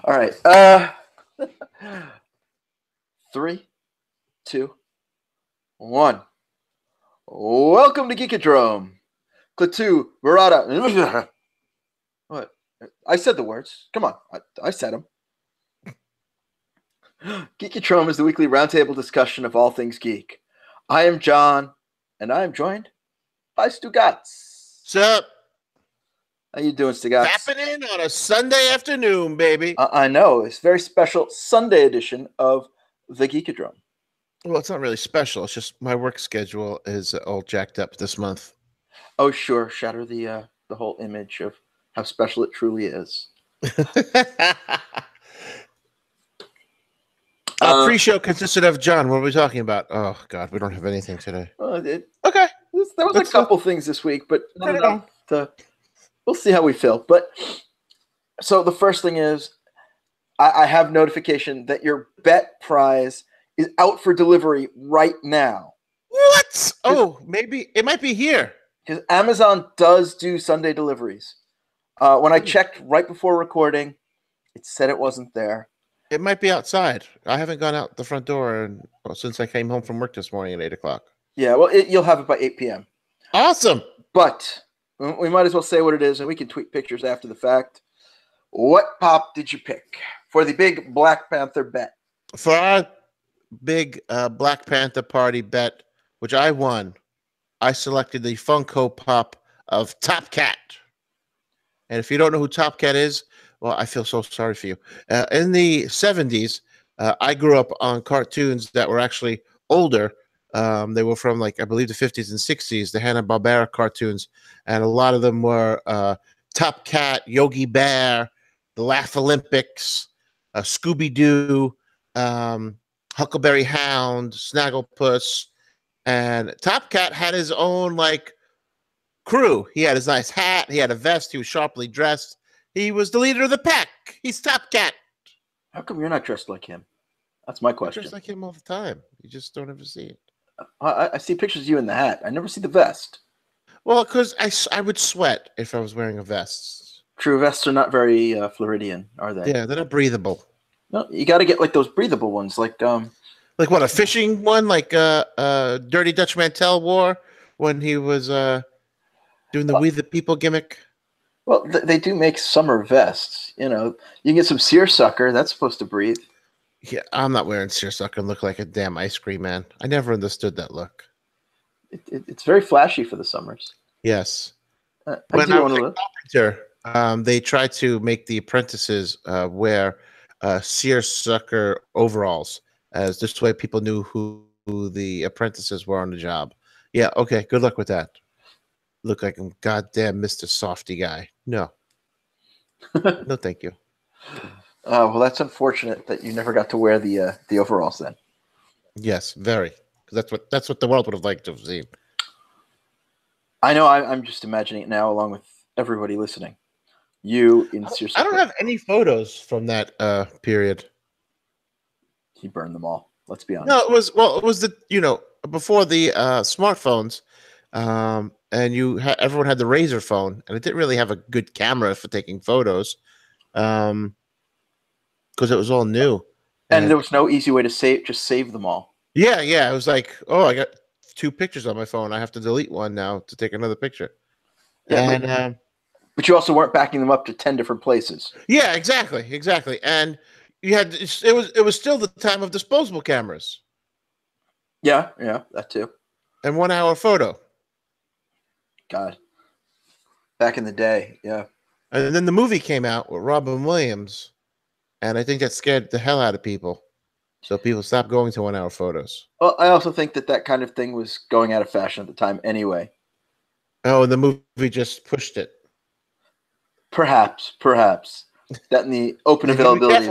All right. 3, 2, 1. Welcome to Geekodrome. Klaatu, Barada. What? I said the words. Come on. I said them. Geekodrome is the weekly roundtable discussion of all things geek. I am Jon, and I am joined by Stugots. Sup? How you doing, Stugots? Happening on a Sunday afternoon, baby. I know. It's a very special Sunday edition of the Geekodrome. Well, it's not really special. It's just my work schedule is all jacked up this month. Oh, sure. Shatter the whole image of how special it truly is. Pre-show consisted of John. What are we talking about? Oh, God, we don't have anything today. Okay. There was Let's a couple things this week, but not enough we'll see how we feel. But so the first thing is I have notification that your bet prize is out for delivery right now. What? Oh, maybe it might be here. Because Amazon does do Sunday deliveries. When I checked right before recording, it said it wasn't there. It might be outside. I haven't gone out the front door since I came home from work this morning at 8 o'clock. Yeah, well, you'll have it by 8 p.m. Awesome. But we might as well say what it is, and we can tweet pictures after the fact. What pop did you pick for the big Black Panther bet? For our big Black Panther party bet, which I won, I selected the Funko Pop of Top Cat. And if you don't know who Top Cat is, well, I feel so sorry for you. In the 70s, I grew up on cartoons that were actually older. They were from, I believe, the 50s and 60s, the Hanna-Barbera cartoons. And a lot of them were Top Cat, Yogi Bear, the Laugh Olympics, Scooby-Doo, Huckleberry Hound, Snagglepuss. And Top Cat had his own, crew. He had his nice hat. He had a vest. He was sharply dressed. He was the leader of the pack. He's Top Cat. How come you're not dressed like him? That's my question. I'm dressed like him all the time. You just don't ever see it. I see pictures of you in the hat. I never see the vest. Well, because I would sweat if I was wearing a vest. True, vests are not very Floridian, are they? Yeah, they're not breathable. No, you got to get those breathable ones, like what, a fishing one, Dirty Dutch Mantel wore when he was doing the We the People gimmick. Well, they do make summer vests. You can get some seersucker. That's supposed to breathe. Yeah, I'm not wearing seersucker and look like a damn ice cream man. I never understood that look. It's very flashy for the summers. Yes. When I was a carpenter, they tried to make the apprentices wear seersucker overalls, as this way people knew who the apprentices were on the job. Yeah, okay, good luck with that. Look like I'm goddamn Mr. Softy guy. No. No, thank you. Well, that's unfortunate that you never got to wear the overalls then. Yes, very. Because that's what the world would have liked to have seen. I know. I'm just imagining it now, along with everybody listening. You in seersucker. I don't have any photos from that period. He burned them all. Let's be honest. No, it was the before the smartphones, and everyone had the Razor phone, and it didn't really have a good camera for taking photos, because it was all new, and there was no easy way to save them all. Yeah, it was like, oh, I got 2 pictures on my phone. I have to delete one now to take another picture. Yeah, but you also weren't backing them up to 10 different places. Yeah, exactly, and you had it was still the time of disposable cameras. Yeah, that too. And 1 hour photo. God, back in the day, yeah. And then the movie came out with Robin Williams, and I think that scared the hell out of people. So people stopped going to 1 hour photos. Well, I also think that kind of thing was going out of fashion at the time anyway. Oh, the movie just pushed it. Perhaps. That in the open availability.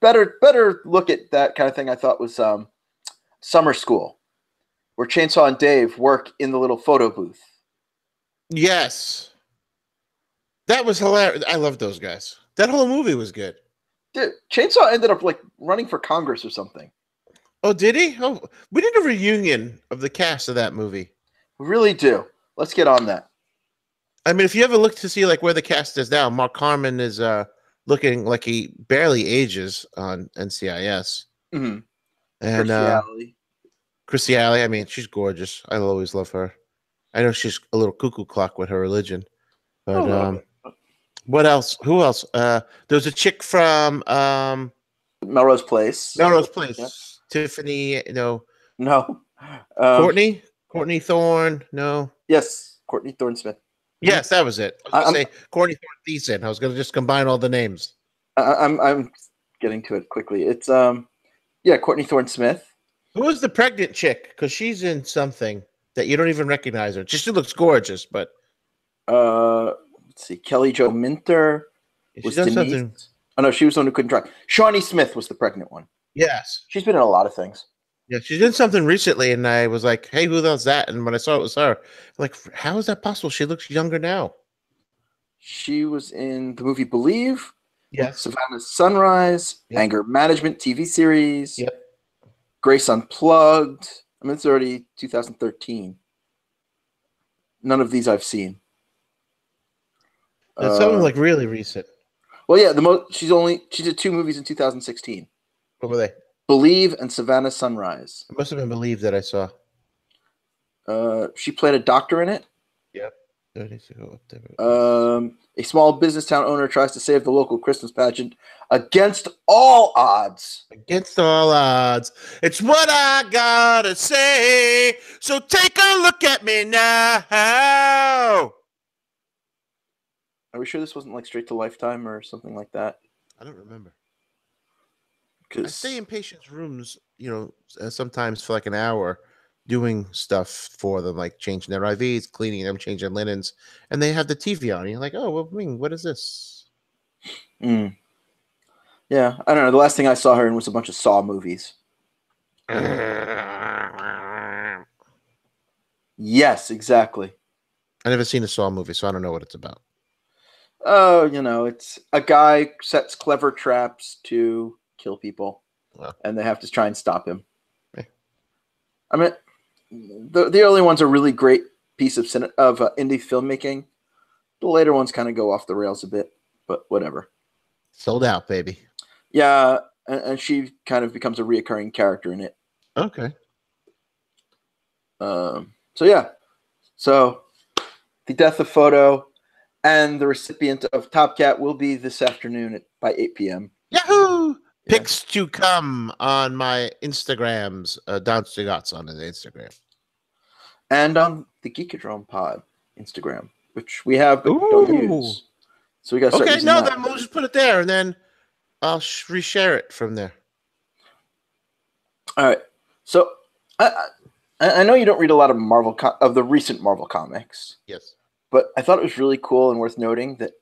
Better look at that kind of thing. I thought was Summer School, where Chainsaw and Dave work in the little photo booth. Yes. That was hilarious. I love those guys. That whole movie was good. Dude, Chainsaw ended up running for Congress or something. Oh, did he? Oh, we did a reunion of the cast of that movie. We really do. Let's get on that. I mean, if you ever look to see like where the cast is now, Mark Harmon is looking like he barely ages on NCIS. Mm-hmm. And Chrissy Alley, I mean, she's gorgeous. I always love her. I know she's a little cuckoo clock with her religion, but what else? Who else? There's a chick from Melrose Place. Melrose Place. Yeah. Tiffany, no. Courtney Thorne, no. Yes, Courtney Thorne Smith. Yes, that was it. I was going to say Courtney Thorne Thiessen. I was going to just combine all the names. I'm getting to it quickly. It's Courtney Thorne Smith. Who is the pregnant chick? Because she's in something that you don't even recognize her. She looks gorgeous, but let's see. Kelly Jo Minter was Denise. Something. Oh no, she was the one who couldn't drive. Shawnee Smith was the pregnant one. Yes, she's been in a lot of things. Yeah, she did something recently, and I was like, "Hey, who the hell's that?" And when I saw it was her, I'm like, how is that possible? She looks younger now. She was in the movie Believe. Yes. Savannah's Sunrise. Yep. Anger Management TV series. Yep. Grace Unplugged. I mean, it's already 2013. None of these I've seen. It's something like really recent. Well, yeah, she did 2 movies in 2016. What were they? Believe and Savannah Sunrise. It must have been Believe that I saw. She played a doctor in it. Yep. A small business town owner tries to save the local Christmas pageant against all odds. Against all odds. It's what I gotta say. So take a look at me now. Are we sure this wasn't like straight to Lifetime or something like that? I don't remember. I stay in patients' rooms, sometimes for like an hour doing stuff for them, like changing their IVs, cleaning them, changing linens, and they have the TV on. And you're like, oh, well, what is this? Yeah, I don't know. The last thing I saw her in was a bunch of Saw movies. Yes, exactly. I never seen a Saw movie, so I don't know what it's about. Oh, it's a guy sets clever traps to kill people, and they have to try and stop him. I mean, the early ones are really great piece of indie filmmaking. The later ones kind of go off the rails a bit, but whatever. Sold out, baby. Yeah, and she kind of becomes a reoccurring character in it. Okay. So the death of Photo and the recipient of Top Cat will be this afternoon by 8 p.m. Yahoo! Yeah. Pics to come on my Instagrams, Jon Stugots on his Instagram. And on the Geekodrome pod Instagram, which we have but don't use. So we got to start using that. Then we'll just put it there, and then I'll reshare it from there. All right. So I know you don't read a lot of of the recent Marvel comics. Yes. But I thought it was really cool and worth noting that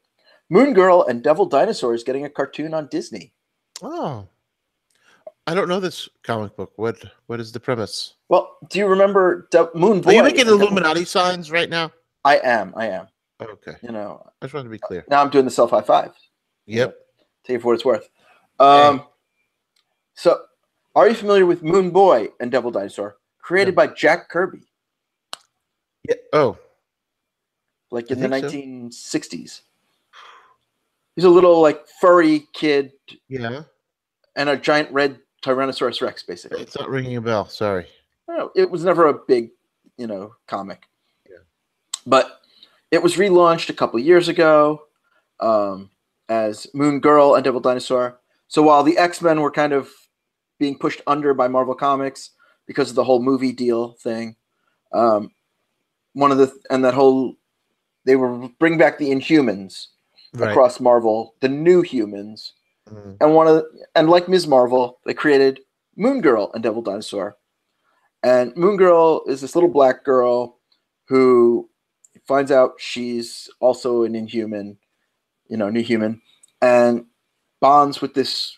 Moon Girl and Devil Dinosaur is getting a cartoon on Disney. Oh, I don't know this comic book. What is the premise? Well, do you remember Moon Boy? Are you making Illuminati signs right now? I am. Okay. I just want to be clear. Now I'm doing the self high five. Yep. Take it for what it's worth. So, are you familiar with Moon Boy and Devil Dinosaur, created by Jack Kirby? Yeah. Oh. Like in the 1960s. He's a little like furry kid. Yeah. And a giant red Tyrannosaurus Rex, basically. It's not ringing a bell. Sorry. No, it was never a big, comic. Yeah. But it was relaunched a couple years ago as Moon Girl and Devil Dinosaur. So while the X-Men were kind of being pushed under by Marvel Comics because of the whole movie deal thing, they were bring back the Inhumans across Marvel, the New Humans, and like Ms. Marvel, they created Moon Girl and Devil Dinosaur. And Moon Girl is this little black girl who finds out she's also an Inhuman, New Human, and bonds with this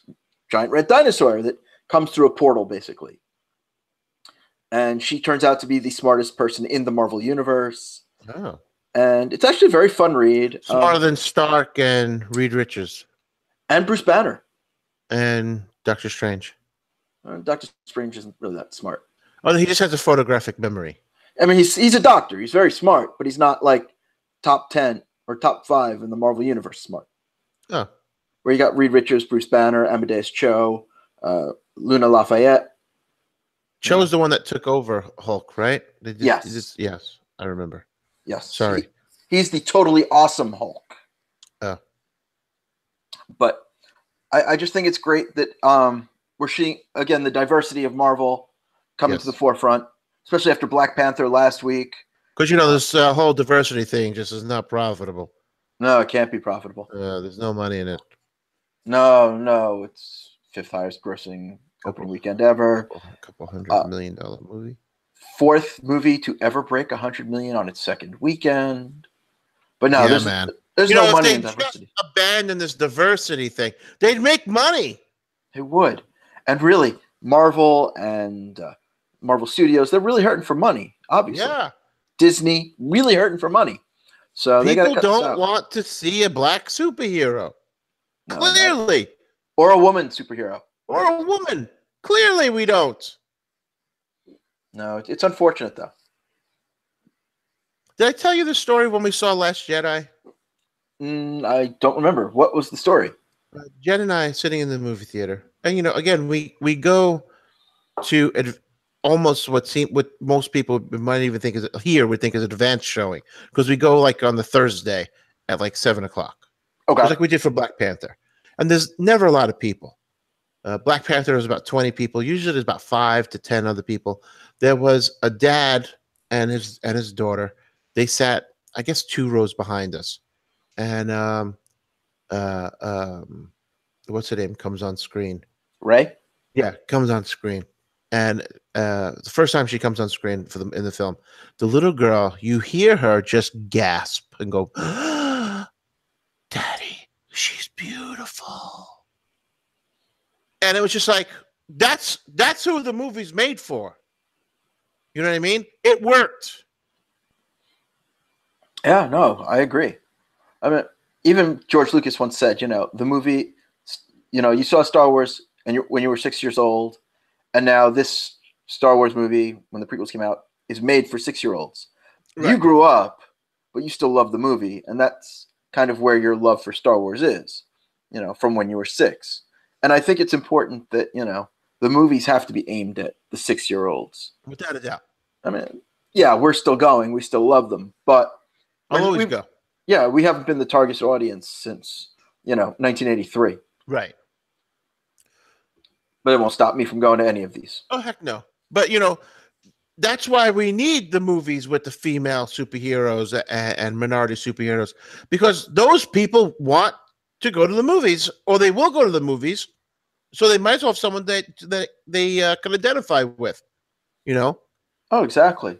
giant red dinosaur that comes through a portal, basically. And she turns out to be the smartest person in the Marvel Universe. Oh. And it's actually a very fun read. Smarter than Stark and Reed Richards. And Bruce Banner. And Doctor Strange. Doctor Strange isn't really that smart. Oh, he just has a photographic memory. I mean, he's a doctor. He's very smart, but he's not like top 10 or top 5 in the Marvel Universe. Smart. Oh. Where you got Reed Richards, Bruce Banner, Amadeus Cho, Luna Lafayette. Cho's the one that took over Hulk, right? Yes. Yes, I remember. Yes. Sorry. He's the totally awesome Hulk. Oh. But I just think it's great that we're seeing, again, the diversity of Marvel coming to the forefront, especially after Black Panther last week. Because, this whole diversity thing just is not profitable. No, it can't be profitable. There's no money in it. No. It's 5th highest grossing opening weekend ever. A couple $100 million movie. 4th movie to ever break $100 million on its 2nd weekend. But no, there's no money in diversity. Just abandon this diversity thing, they'd make money. They would. And really, Marvel and Marvel Studios, they're really hurting for money, obviously. Yeah. Disney, really hurting for money. So people don't want to see a black superhero. No, clearly. Or a woman superhero. Or a woman. Clearly we don't. No, it's unfortunate, though. Did I tell you the story when we saw Last Jedi? I don't remember. What was the story? Jen and I sitting in the movie theater. And, again, we go to almost what most people might even think is would think is advanced showing, because we go like on the Thursday at like 7:00. Okay. Just like we did for Black Panther. And there's never a lot of people. Black Panther was about 20 people. Usually there's about 5 to 10 other people. There was a dad and his daughter. They sat, I guess, 2 rows behind us. And what's her name comes on screen? Ray? Yeah, comes on screen. And the first time she comes on screen in the film, the little girl, you hear her just gasp and go, "Daddy, she's beautiful." And it was just like, that's who the movie's made for. You know what I mean? It worked. Yeah, no, I agree. I mean, even George Lucas once said, the movie, you saw Star Wars when you were 6 years old, and now this Star Wars movie, when the prequels came out, is made for 6-year-olds. Right. You grew up, but you still love the movie, and that's kind of where your love for Star Wars is, from when you were 6. And I think it's important that, the movies have to be aimed at the 6-year-olds. Without a doubt. I mean, yeah, we're still going. We still love them, but I'll always go. Yeah, we haven't been the target audience since, 1983. Right. But it won't stop me from going to any of these. Oh, heck no. But, that's why we need the movies with the female superheroes and minority superheroes, because those people want to go to the movies, or they will go to the movies, so they might as well have someone that they can identify with, Oh, exactly.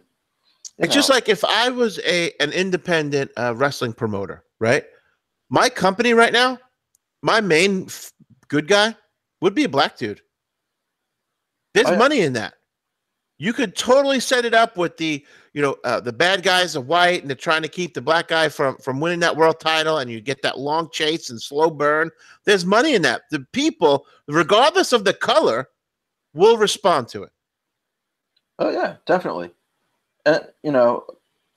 It's just like if I was an independent wrestling promoter, right? My company right now, my main good guy would be a black dude. There's money in that. You could totally set it up with the bad guys are white and they're trying to keep the black guy from winning that world title, and you get that long chase and slow burn. There's money in that. The people, regardless of the color, will respond to it. Oh, yeah, definitely. And,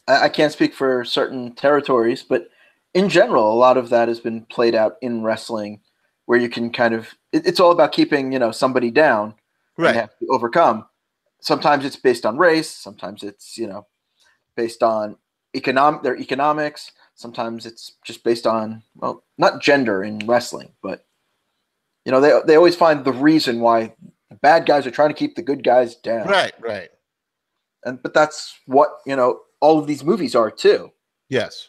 I can't speak for certain territories, but in general, a lot of that has been played out in wrestling, where you can kind of, it's all about keeping, somebody down. Right. And have to overcome. Sometimes it's based on race. Sometimes it's, based on their economics. Sometimes it's just based on, well, not gender in wrestling, but, they always find the reason why the bad guys are trying to keep the good guys down. Right. But that's what, all of these movies are too. Yes.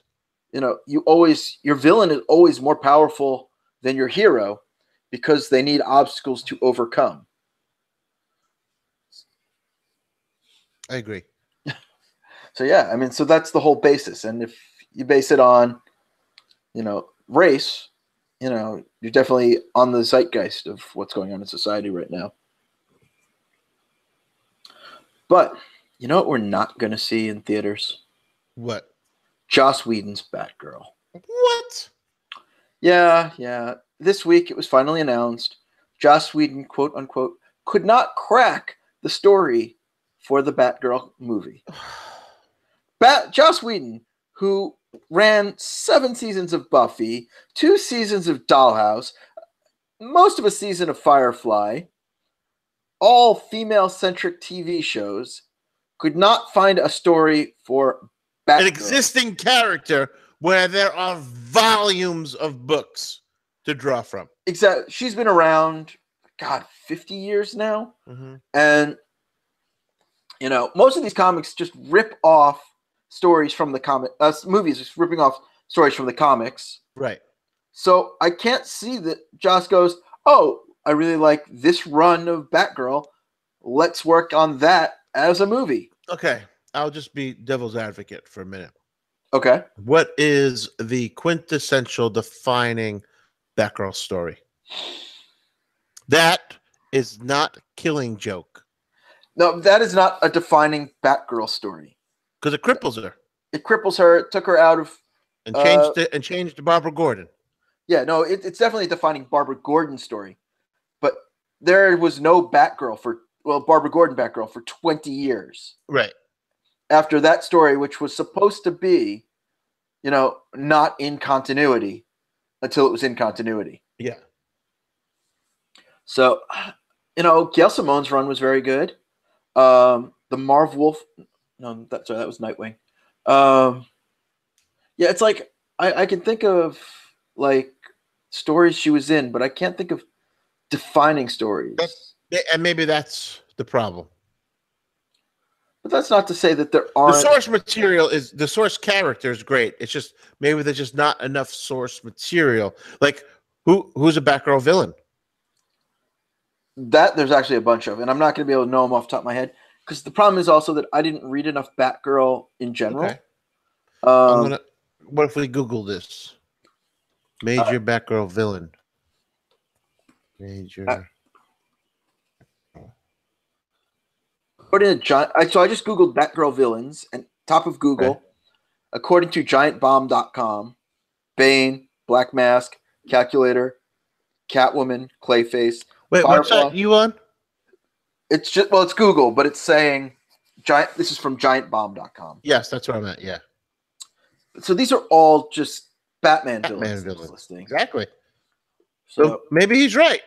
Your villain is always more powerful than your hero because they need obstacles to overcome. I agree. So yeah, so that's the whole basis. And if you base it on, race, you're definitely on the zeitgeist of what's going on in society right now. But you know what we're not going to see in theaters? What? Joss Whedon's Batgirl. What? Yeah. This week it was finally announced Joss Whedon, quote unquote, could not crack the story for the Batgirl movie. Joss Whedon, who ran 7 seasons of Buffy, 2 seasons of Dollhouse, most of a season of Firefly, all female-centric TV shows, could not find a story for Batgirl. An existing character where there are volumes of books to draw from. Exactly. She's been around, God, 50 years now. Mm-hmm. And, you know, most of these comics just rip off stories from the comic, movies just ripping off stories from the comics. Right. So I can't see that Joss goes, oh, I really like this run of Batgirl. Let's work on that as a movie. Okay. I'll just be devil's advocate for a minute. Okay. What is the quintessential defining Batgirl story? That is not Killing Joke. No, that is not a defining Batgirl story. Because it cripples her. It cripples her. It took her out of... And changed to Barbara Gordon. Yeah, no, it's definitely a defining Barbara Gordon story. But there was no Batgirl Barbara Gordon Batgirl for 20 years. Right. After that story, which was supposed to be, you know, not in continuity until it was in continuity. Yeah. So, you know, Gail Simone's run was very good. The Marv Wolf... No, that was Nightwing. Yeah, it's like, I can think of, like, stories she was in, but I can't think of defining stories. And maybe that's the problem. But that's not to say that there aren't... The source character is great. It's just, maybe there's just not enough source material. Like, who's a Batgirl villain? That there's actually a bunch of, and I'm not going to be able to know them off the top of my head, because the problem is also that I didn't read enough Batgirl in general. Okay. What if we Google this? Major Batgirl villain. Major. According to so I just Googled Batgirl villains, and top of Google, okay. According to GiantBomb.com, Bane, Black Mask, Calculator, Catwoman, Clayface. Wait, what site are you on? It's just, well, it's Google, but it's saying this is from GiantBomb.com. Yes, that's what I meant. Yeah. So these are all just Batman villains. Exactly. So maybe he's right.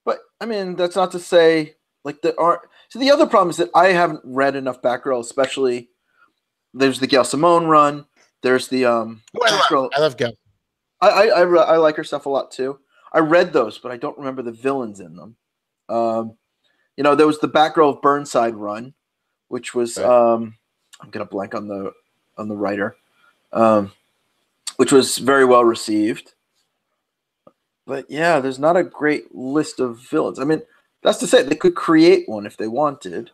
But I mean, that's not to say like there aren't. So the other problem is that I haven't read enough Batgirl, especially there's the Gail Simone run. There's the I love Gail. I like her stuff a lot too. I read those, but I don't remember the villains in them. You know, there was the Batgirl of Burnside run, which was right. I'm gonna blank on the writer, which was very well received. But yeah, there's not a great list of villains. I mean, that's to say they could create one if they wanted.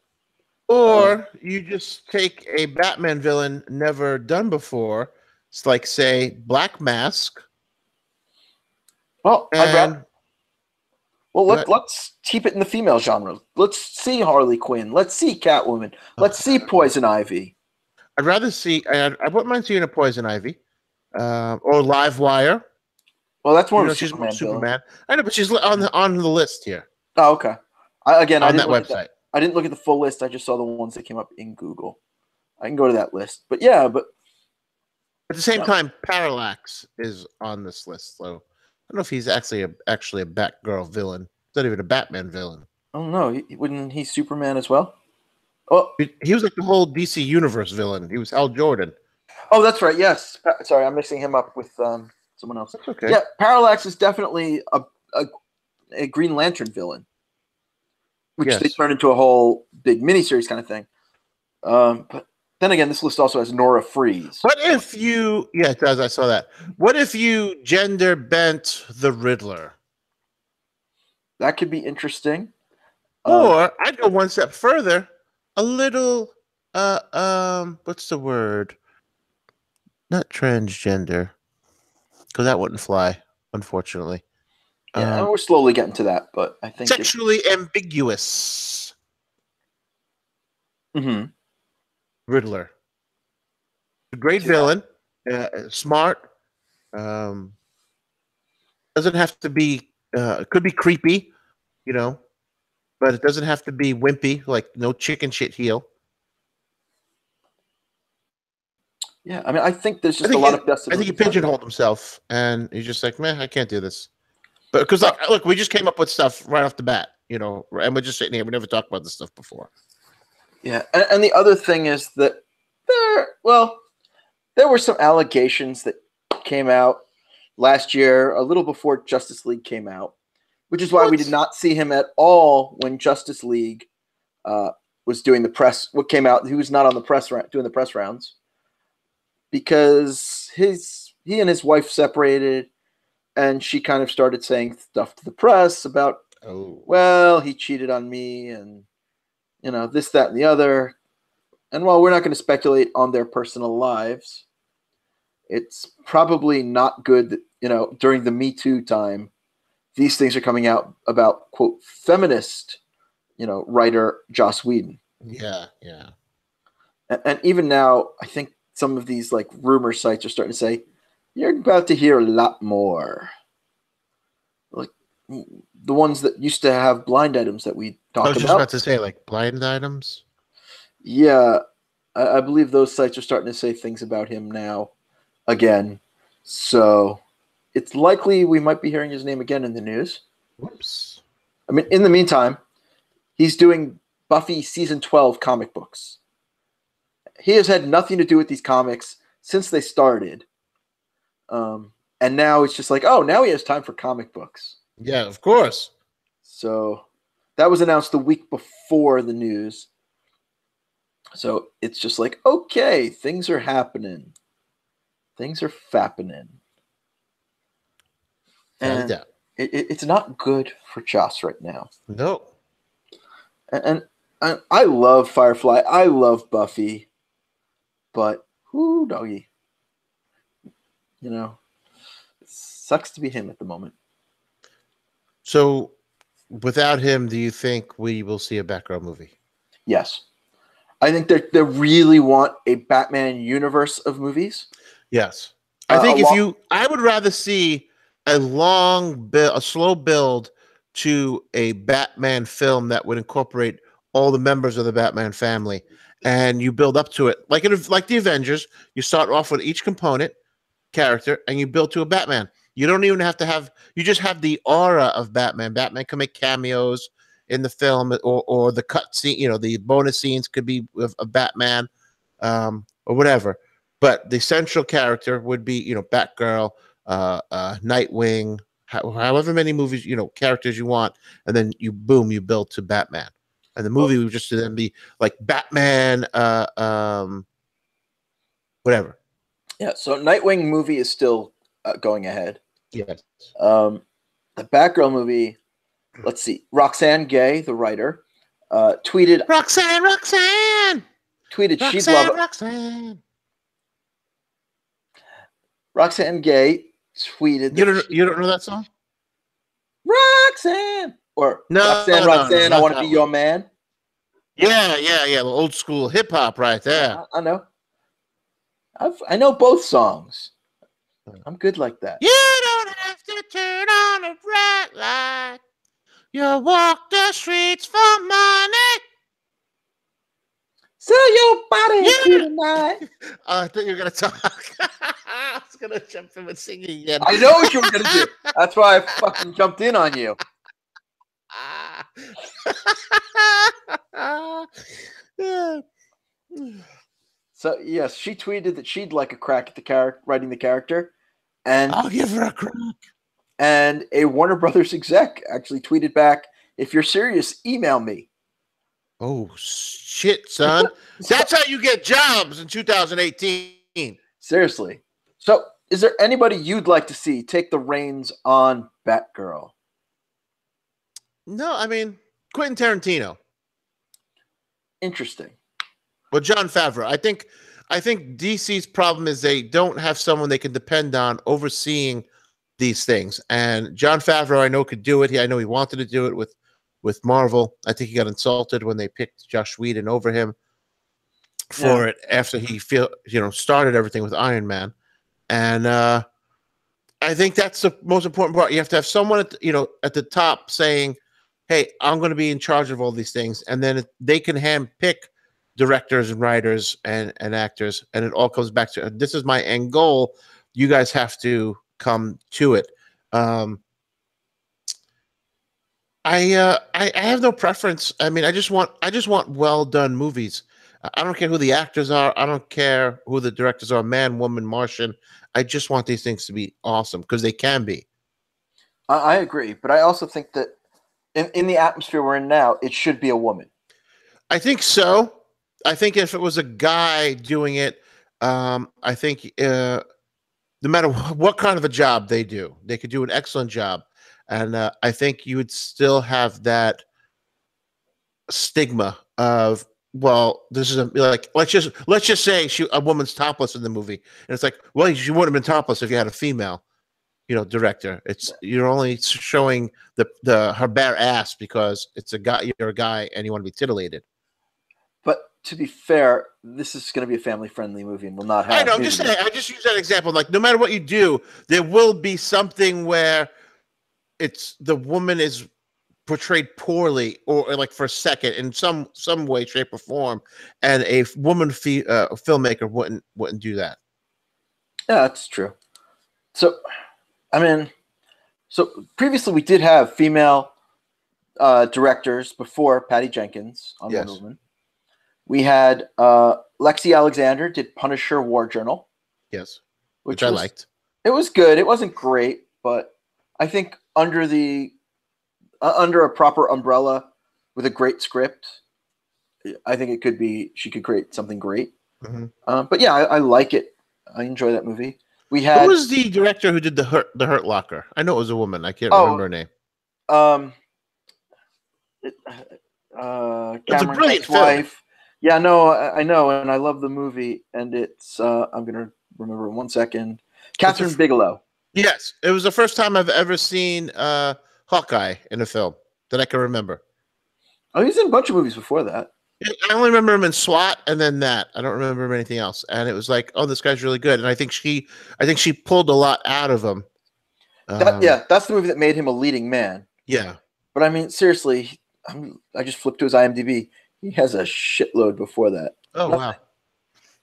Or you just take a Batman villain never done before. It's like, say, Black Mask. Well, let's keep it in the female genre. Let's see Harley Quinn. Let's see Catwoman. Let's see Poison Ivy. I'd rather see. I wouldn't mind seeing a Poison Ivy, or Livewire. Well, that's more of a Superman. I know, but she's on the list here. Oh, okay. I didn't that website. I didn't look at the full list. I just saw the ones that came up in Google. I can go to that list. But yeah, but at the same time, Parallax is on this list. So I don't know if he's actually a Batgirl villain. He's not even a Batman villain. I don't know. Wouldn't he Superman as well? Oh, he was like the whole DC Universe villain. He was Hal Jordan. Oh, that's right. Yes. Sorry, I'm mixing him up with someone else. That's okay. Yeah, Parallax is definitely a Green Lantern villain, which they turned into a whole big miniseries kind of thing. But then again, this list also has Nora Freeze. What if you... Yeah, it does. I saw that. What if you gender bent the Riddler? That could be interesting. Or I'd go one step further. A little... what's the word? Not transgender. Because that wouldn't fly, unfortunately. Yeah, we're slowly getting to that, but I think... Sexually ambiguous. Mm-hmm. Riddler. A great villain. Smart. Doesn't have to be... it could be creepy, you know. But it doesn't have to be wimpy, like no chicken shit heel. Yeah, I mean, I think there's just a lot of best. I think he pigeonholed himself, and he's just like, man, I can't do this. But because, like, look, we just came up with stuff right off the bat, you know, and we're just sitting here. We never talked about this stuff before. Yeah, and the other thing is that there were some allegations that came out last year, a little before Justice League came out, which is why we did not see him at all when Justice League was doing the press. What came out, he was not on the press doing the press rounds because he and his wife separated, and she kind of started saying stuff to the press about, well, he cheated on me, and you know, this, that, and the other. And while we're not going to speculate on their personal lives, it's probably not good that, you know, during the Me Too time, these things are coming out about, quote, feminist, you know, writer Joss Whedon. Yeah, yeah. And even now, I think some of these like rumor sites are starting to say, you're about to hear a lot more. Like the ones that used to have blind items that we talked about. I was just about to say, like, blind items? Yeah, I believe those sites are starting to say things about him now again. So it's likely we might be hearing his name again in the news. Whoops. I mean, in the meantime, he's doing Buffy season 12 comic books. He has had nothing to do with these comics since they started. And now it's just like, oh, now he has time for comic books. Yeah, of course. So that was announced the week before the news. So it's just like, okay, things are happening. Things are fappening. And it's not good for Joss right now. No. And I love Firefly. I love Buffy. But, whoo, doggy. You know, it sucks to be him at the moment. So, without him, do you think we will see a Batgirl movie? Yes. I think they really want a Batman universe of movies. Yes. I think I would rather see a slow build to a Batman film that would incorporate all the members of the Batman family, and you build up to it like the Avengers. You start off with each component character, and you build to a Batman. You don't even have to have. You just have the aura of Batman. Batman can make cameos in the film, or the cut scene. You know, the bonus scenes could be of Batman, or whatever. But the central character would be, you know, Batgirl, Nightwing, however many movies, you know, characters you want, and then you build to Batman, and the movie would just then be like Batman, whatever. Yeah. So Nightwing movie is still going ahead. Yes. The Batgirl movie. Let's see. Roxane Gay, the writer, tweeted. Roxanne. Tweeted she'd love it. Roxane Gay tweeted. You don't know that song? Roxanne or Roxanne, I want to be your man. Yeah. The old school hip hop right there. I know. I know both songs. I'm good like that. You don't have to turn on a red light. You walk the streets for money. Sell your body tonight. I thought you were going to talk. I was going to jump in and sing again. I know what you were going to do. That's why I fucking jumped in on you. So, yes, she tweeted that she'd like a crack at writing the character. And I'll give her a crack. And a Warner Brothers exec actually tweeted back, if you're serious, email me. Oh, shit, son. That's how you get jobs in 2018. Seriously. So, is there anybody you'd like to see take the reins on Batgirl? No, I mean, Quentin Tarantino. Interesting. Well, Jon Favreau. I think DC's problem is they don't have someone they can depend on overseeing these things. And Jon Favreau, I know, could do it. I know he wanted to do it with Marvel. I think he got insulted when they picked Joss Whedon over him for it after he started everything with Iron Man. And I think that's the most important part. You have to have someone at the top saying, "Hey, I'm going to be in charge of all these things," and then they can hand pick directors and writers and actors, and it all comes back to this is my end goal. You guys have to come to it. I have no preference. I mean, I just want well done movies. I don't care who the actors are. I don't care who the directors are, man, woman, Martian. I just want these things to be awesome because they can be. I agree, but I also think that in the atmosphere we're in now, it should be a woman. I think so. I think if it was a guy doing it, I think no matter what kind of a job they do, they could do an excellent job. And I think you would still have that stigma of, well, this is like let's just say a woman's topless in the movie, and it's like, well, she wouldn't have been topless if you had a female, director. It's you're only showing the her bare ass because it's a guy. You're a guy, and you want to be titillated. But to be fair, this is going to be a family-friendly movie, and will not have. I know. I'm just saying. I just use that example. Like, no matter what you do, there will be something where it's the woman is portrayed poorly or like for a second in some way, shape, or form, and a woman filmmaker wouldn't do that. Yeah, that's true. So, I mean, previously we did have female directors before Patty Jenkins on Wonder Woman. We had Lexi Alexander did Punisher War Journal. Yes, which I liked. It was good. It wasn't great, but I think under a proper umbrella with a great script, I think she could create something great. Mm-hmm. But yeah, I like it. I enjoy that movie. Who was the director who did the Hurt Locker? I know it was a woman. I can't remember her name. It's a brilliant film. Yeah, no, I know, and I love the movie, and it's I'm gonna remember in 1 second. Catherine Bigelow. Yes, it was the first time I've ever seen Hawkeye in a film that I can remember. Oh, he's in a bunch of movies before that. I only remember him in SWAT and then that. I don't remember him anything else. And it was like, oh, this guy's really good. And I think she pulled a lot out of him. That's the movie that made him a leading man. Yeah. But I mean, seriously, I just flipped to his IMDb. He has a shitload before that. Oh, wow.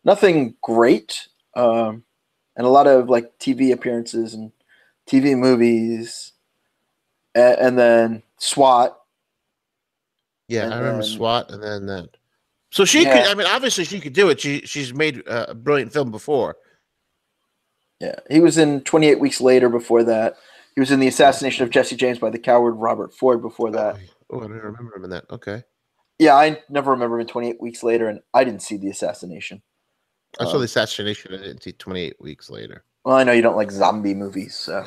Nothing great. And a lot of like TV appearances and TV movies. And then SWAT. Yeah, I remember SWAT and then that. So she could, I mean, obviously she could do it. She's made a brilliant film before. Yeah, he was in 28 Weeks Later before that. He was in The Assassination of Jesse James by the Coward Robert Ford before that. Oh, I didn't remember him in that. Okay. Yeah, I never remember him in 28 Weeks Later, and I didn't see The Assassination. I saw The Assassination. I didn't see 28 Weeks Later. Well, I know you don't like zombie movies, so.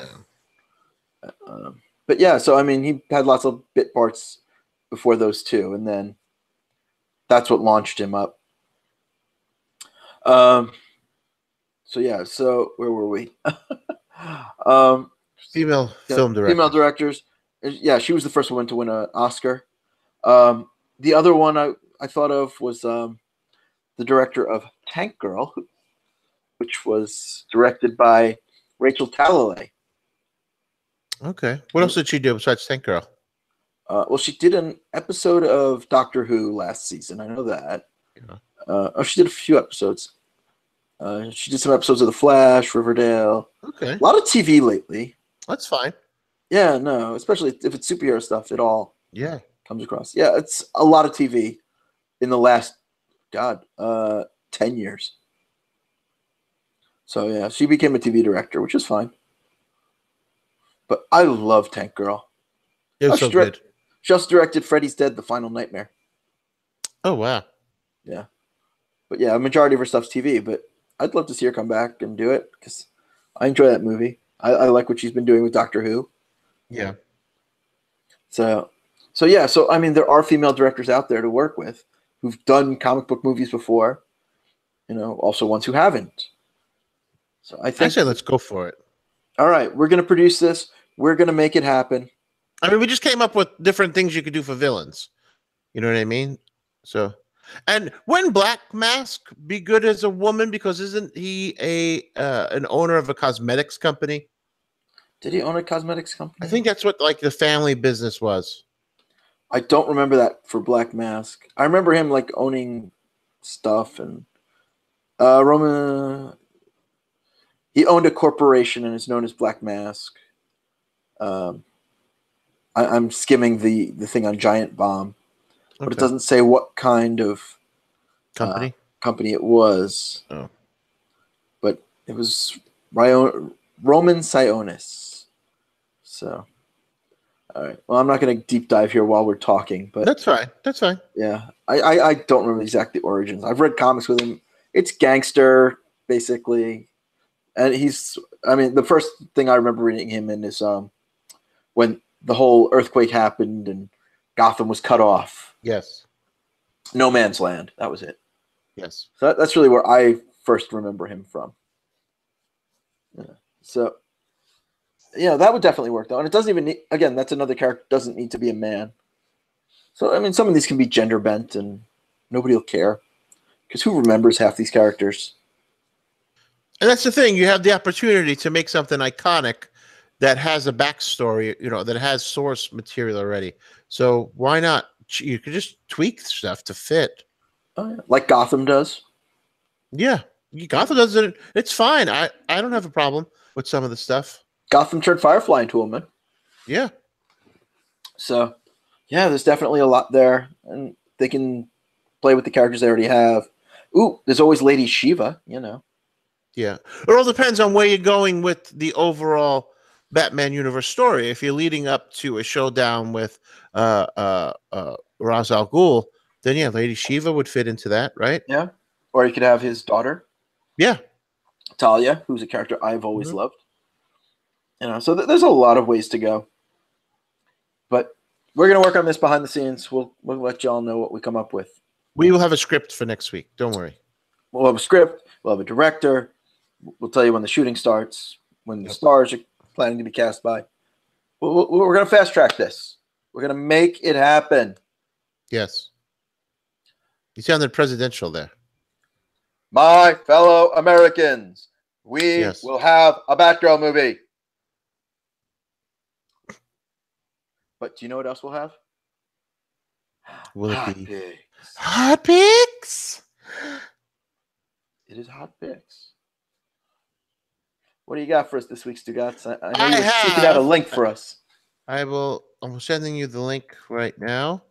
Yeah. But yeah, so I mean, he had lots of bit parts before those two, and then that's what launched him up. So yeah, so where were we? Female film director. Female directors. Yeah, she was the first woman to win an Oscar. The other one I thought of was the director of Tank Girl, which was directed by Rachel Talalay. Okay. What else did she do besides Tank Girl? Well, she did an episode of Doctor Who last season. I know that. Yeah. She did a few episodes. She did some episodes of The Flash, Riverdale. Okay. A lot of TV lately. That's fine. Yeah, no, especially if it's superhero stuff, it all comes across. Yeah, it's a lot of TV in the last, 10 years. So, yeah, she became a TV director, which is fine. But I love Tank Girl. It was so good. She also directed Freddy's Dead, The Final Nightmare. Oh, wow. Yeah. But yeah, a majority of her stuff's TV, but I'd love to see her come back and do it because I enjoy that movie. I like what she's been doing with Doctor Who. Yeah. So I mean, there are female directors out there to work with who've done comic book movies before, also ones who haven't. So I say let's go for it. All right, we're going to produce this. We're going to make it happen. I mean, we just came up with different things you could do for villains. You know what I mean? So, and wouldn't Black Mask be good as a woman? Because isn't he an owner of a cosmetics company? Did he own a cosmetics company? I think that's what like the family business was. I don't remember that for Black Mask. I remember him like owning stuff. And Roman, he owned a corporation and is known as Black Mask. I'm skimming the thing on Giant Bomb, but it doesn't say what kind of company it was. Oh. But it was Roman Sionis. So, all right. Well, I'm not going to deep dive here while we're talking, but that's fine. That's fine. Yeah, I don't remember exactly the origins. I've read comics with him. It's gangster, basically, and the first thing I remember reading him in is when the whole earthquake happened and Gotham was cut off. Yes. No Man's Land. That was it. Yes. So that's really where I first remember him from. Yeah. So, yeah, that would definitely work, though. And it doesn't even need, again, that's another character, doesn't need to be a man. So, I mean, some of these can be gender bent and nobody will care. Because who remembers half these characters? And that's the thing. You have the opportunity to make something iconic that has a backstory, that has source material already. So why not? You could just tweak stuff to fit. Oh, yeah. Like Gotham does. Yeah. Gotham does it. It's fine. I don't have a problem with some of the stuff. Gotham turned Firefly into a man. Yeah. So, yeah, there's definitely a lot there. And they can play with the characters they already have. Ooh, there's always Lady Shiva, Yeah. It all depends on where you're going with the overall Batman universe story. If you're leading up to a showdown with Ra's al Ghul, then yeah, Lady Shiva would fit into that, right? Yeah. Or you could have his daughter. Yeah. Talia, who's a character I've always loved. So there's a lot of ways to go. But we're going to work on this behind the scenes. We'll let y'all know what we come up with. We will have a script for next week. Don't worry. We'll have a script. We'll have a director. We'll tell you when the shooting starts, when the stars are planning to be cast by. We're going to fast track this. We're going to make it happen. Yes. You sounded presidential there. My fellow Americans, we will have a Batgirl movie. But do you know what else we'll have? Will it be Pigs. Hot Picks? It is Hot Picks. What do you got for us this week, Stugots? I know you're seeking out a link for us. I'm sending you the link right now.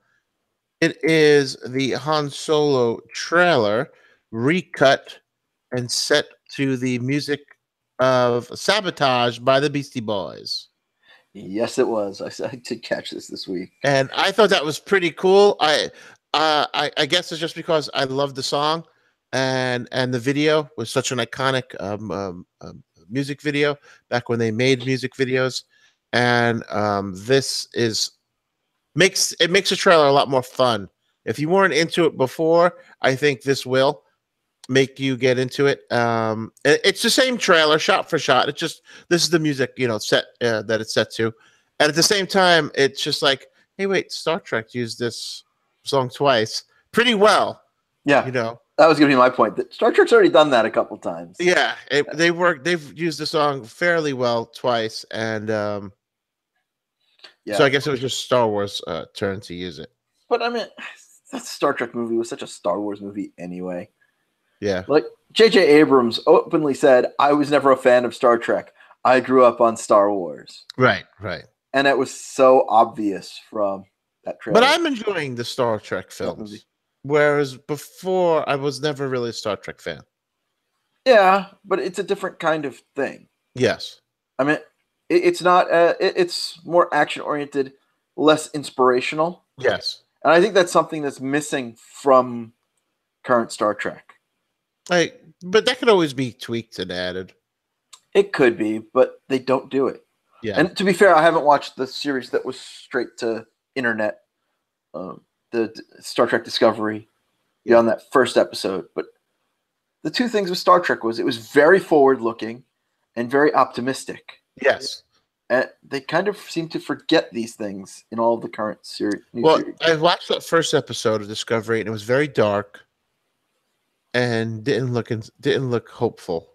It is the Han Solo trailer recut and set to the music of Sabotage by the Beastie Boys. Yes, it was. I did catch this week, and I thought that was pretty cool. I guess it's just because I love the song, and the video was such an iconic music video back when they made music videos, and this makes the trailer a lot more fun. If you weren't into it before, I think this will make you get into it. It's the same trailer, shot for shot. It's just this is the music, set that it's set to, and at the same time, it's just like, hey, wait, Star Trek used this song twice, pretty well. Yeah, that was gonna be my point. That Star Trek's already done that a couple times. Yeah, they've used the song fairly well twice, and so I guess it was just Star Wars' turn to use it. But I mean, that Star Trek movie was such a Star Wars movie anyway. Yeah. Like J.J. Abrams openly said, I was never a fan of Star Trek. I grew up on Star Wars. Right. And it was so obvious from that trailer. But I'm enjoying the Star Trek films. Whereas before, I was never really a Star Trek fan. Yeah, but it's a different kind of thing. Yes. I mean, it's not, it's more action-oriented, less inspirational. Yes. And I think that's something that's missing from current Star Trek. But that could always be tweaked and added. It could be, but they don't do it. Yeah. And to be fair, I haven't watched the series that was straight to internet, the Star Trek Discovery, beyond that first episode. But the two things with Star Trek was it was very forward-looking and very optimistic. Yes. And they kind of seem to forget these things in all of the current series. I watched that first episode of Discovery, and it was very dark. And didn't look hopeful.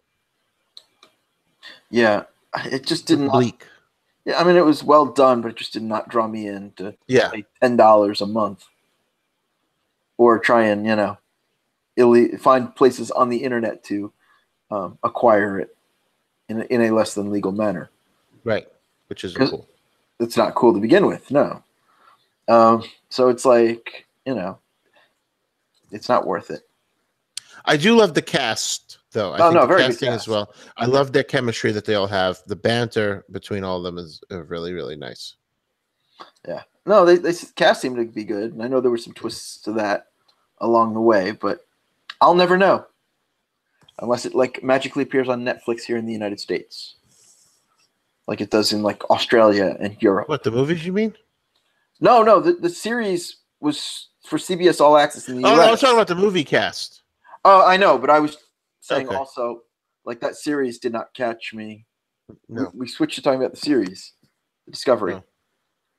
Yeah, it just didn't bleak. Yeah, I mean it was well done, but it just did not draw me in to pay $10 a month, or try and find places on the internet to acquire it in a less than legal manner. Right, which isn't cool. It's not cool to begin with, no. So it's like, it's not worth it. I do love the cast, though. I think the very casting good as well. I love their chemistry that they all have. The banter between all of them is really, really nice. Yeah. No, they cast seemed to be good, and I know there were some twists to that along the way, but I'll never know unless it like magically appears on Netflix here in the United States, like it does in like Australia and Europe. What, the movies you mean? No, the series was for CBS All Access in the US. No, I was talking about the movie cast. Oh, I know, but I was saying also like that series did not catch me. No. We switched to talking about the series, the Discovery. No.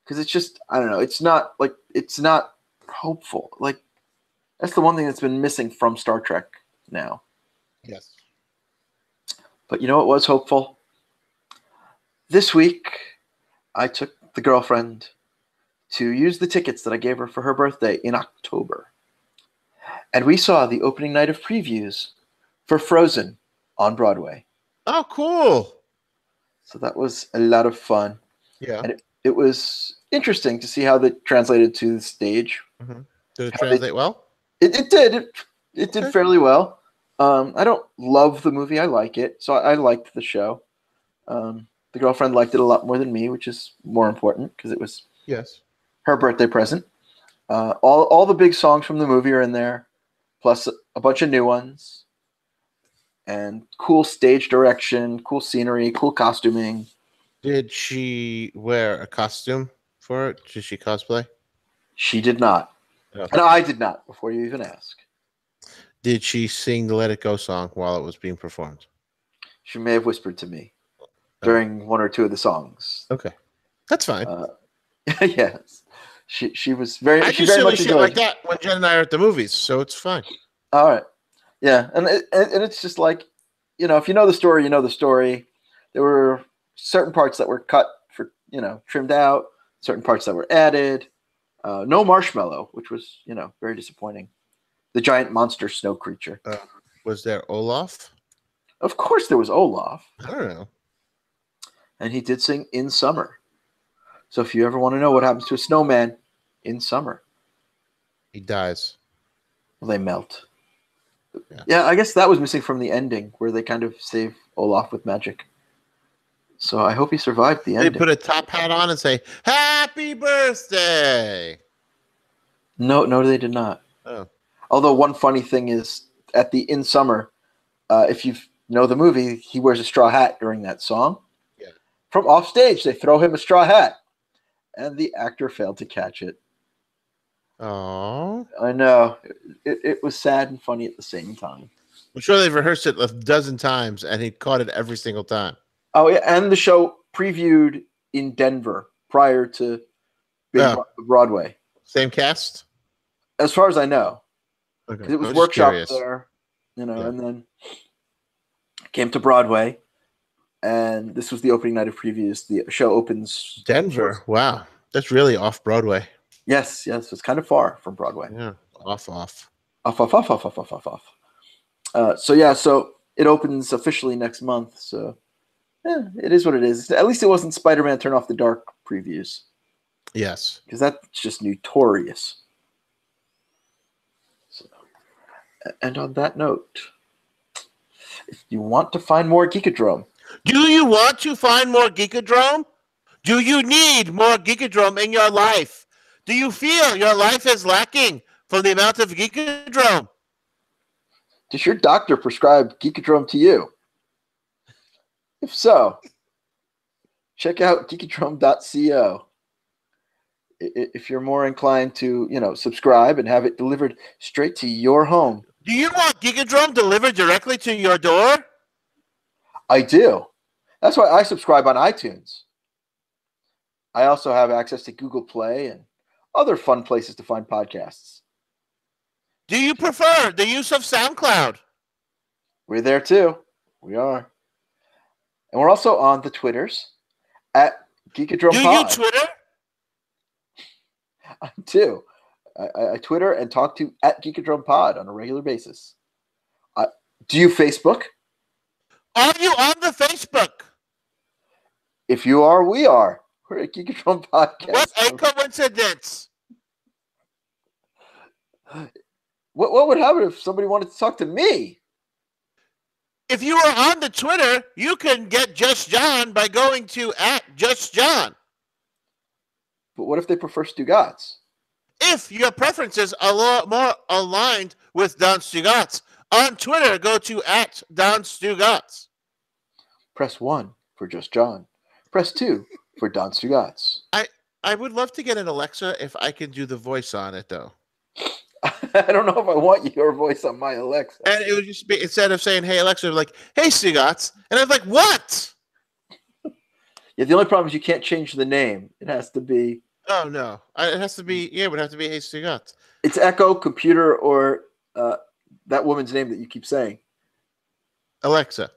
Because it's just, I don't know, it's not hopeful. Like, that's the one thing that's been missing from Star Trek now. Yes. But you know what was hopeful? This week, I took the girlfriend to use the tickets that I gave her for her birthday in October. And we saw the opening night of previews for Frozen on Broadway. Oh, cool. So that was a lot of fun. Yeah. And it was interesting to see how they translated to the stage. Mm-hmm. Did it translate well? It did. It did fairly well. I don't love the movie. I like it. So I liked the show. The girlfriend liked it a lot more than me, which is more important because it was her birthday present. All the big songs from the movie are in there, plus a bunch of new ones. And cool stage direction, cool scenery, cool costuming. Did she wear a costume for it? Did she cosplay? She did not. Okay. And I did not, before you even ask. Did she sing the Let It Go song while it was being performed? She may have whispered to me during one or two of the songs. Okay. That's fine. Yes. She was very... I do silly shit like that when Jen and I are at the movies, so it's fine. All right. Yeah, and it's just like, if you know the story, you know the story. There were certain parts that were cut for, trimmed out, certain parts that were added. No marshmallow, which was, very disappointing. The giant monster snow creature. Was there Olaf? Of course there was Olaf. I don't know. And he did sing In Summer. So if you ever want to know what happens to a snowman in summer. He dies. Well, they melt. Yeah, I guess that was missing from the ending, where they kind of save Olaf with magic. So I hope he survived the ending. They put a top hat on and say, "Happy birthday!" No, they did not. Oh. Although one funny thing is, at the In Summer, if you know the movie, he wears a straw hat during that song. Yeah. From off stage, they throw him a straw hat. And the actor failed to catch it. Oh, I know. It was sad and funny at the same time. I'm sure they've rehearsed it a dozen times, and he caught it every single time. Oh, yeah, and the show previewed in Denver prior to being Broadway. Same cast? As far as I know. Okay. It was workshopped there, and then came to Broadway, and this was the opening night of previews. The show opens... Denver, wow. That's really off-Broadway. Yes, it's kind of far from Broadway. Yeah, off. So it opens officially next month. So, it is what it is. At least it wasn't Spider-Man Turn Off the Dark previews. Yes, because that's just notorious. So, and on that note, if you want to find more Geekodrome, do you want to find more Geekodrome? Do you need more Geekodrome in your life? Do you feel your life is lacking from the amount of Geekodrome? Does your doctor prescribe Geekodrome to you? If so, check out geekodrome.co. If you're more inclined to, subscribe and have it delivered straight to your home. Do you want Geekodrome delivered directly to your door? I do. That's why I subscribe on iTunes. I also have access to Google Play and other fun places to find podcasts. Do you prefer the use of SoundCloud? We're there too. We are. And we're also on the Twitters at Geekodrome Pod. Do you Twitter? I do. I Twitter and talk to at Geekodrome Pod on a regular basis. Do you Facebook? Are you on the Facebook? If you are, we are. We're a Geekodrome Podcast. What a coincidence! What would happen if somebody wanted to talk to me? If you are on the Twitter, you can get Just John by going to at Just John. But what if they prefer Stugots? If your preferences are a lot more aligned with Don Stugots, on Twitter, go to at Don Stugots. Press 1 for Just John. Press 2 for Don Stugots. I would love to get an Alexa if I can do the voice on it, though. I don't know if I want your voice on my Alexa. And it would just be, instead of saying, hey, Alexa, like, hey, Stugots. And I'm like, what? Yeah, the only problem is you can't change the name. It has to be... Oh, no. It has to be, it would have to be hey, Stugots. It's Echo, computer, or that woman's name that you keep saying. Alexa.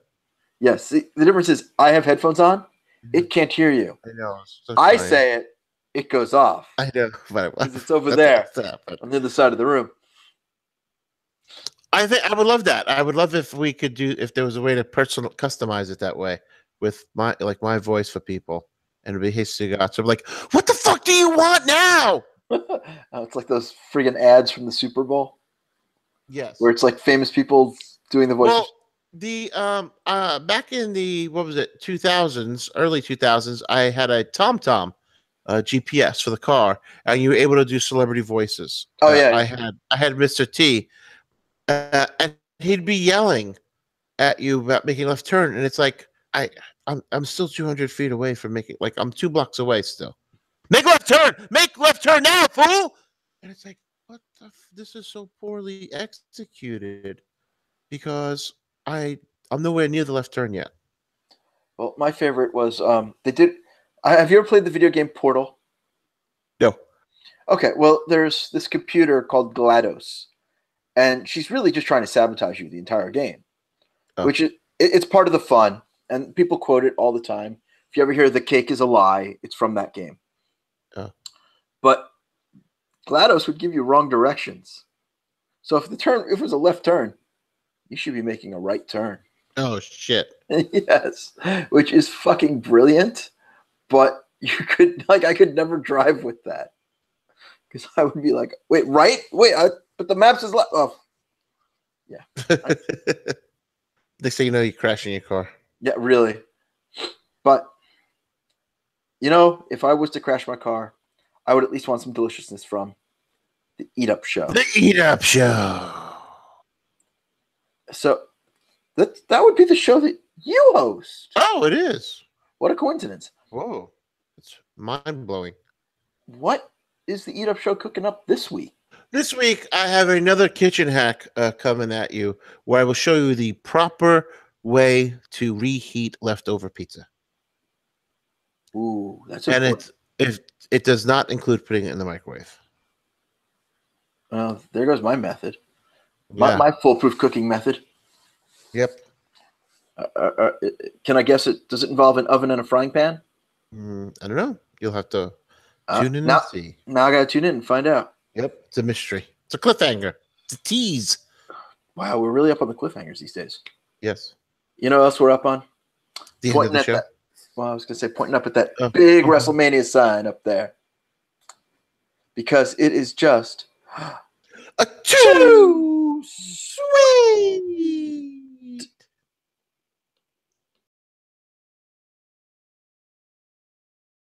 Yes. See, the difference is I have headphones on. It can't hear you. I know. I say it. It goes off. I know. But it's over there on the other side of the room. I think I would love that. I would love if we could if there was a way to customize it that way with my voice for people, and it'd be hey Stugots. I'm like, what the fuck do you want now? It's like those friggin' ads from the Super Bowl. Yes, where it's like famous people doing the voices. Well, the back in the 2000s, early 2000s, I had a TomTom GPS for the car, and you were able to do celebrity voices. Oh yeah, I had Mr. T. And he'd be yelling at you about making a left turn, and it's like I'm still 200 feet away from making, like I'm 2 blocks away still. Make left turn now, fool! And it's like, what the? This is so poorly executed because I'm nowhere near the left turn yet. Well, my favorite was they did. Have you ever played the video game Portal? No. Okay, well, there's this computer called GLaDOS. And she's really just trying to sabotage you the entire game, which it's part of the fun. And people quote it all the time. If you ever hear "the cake is a lie," it's from that game. Oh. But GLaDOS would give you wrong directions. So if it was a left turn, you should be making a right turn. Oh shit! Yes, which is fucking brilliant. But I could never drive with that because I would be like, wait, right? Wait, but the map says left. Oh, yeah. They say you're crashing your car. Yeah, really. But if I was to crash my car, I would at least want some deliciousness from the Eat Up Show. The Eat Up Show. So that would be the show that you host. Oh, it is. What a coincidence. Whoa, it's mind blowing. What is the Eat Up Show cooking up this week? This week, I have another kitchen hack coming at you where I will show you the proper way to reheat leftover pizza. Ooh, that's important. And it does not include putting it in the microwave. Well, there goes my method. My foolproof cooking method. Yep. Can I guess it? Does it involve an oven and a frying pan? I don't know. You'll have to tune in and see. Now I got to tune in and find out. Yep, it's a mystery. It's a cliffhanger. It's a tease. Wow, we're really up on the cliffhangers these days. Yes. You know what else we're up on? The end of the show. I was going to say pointing up at that big WrestleMania sign up there. Because it is just a 2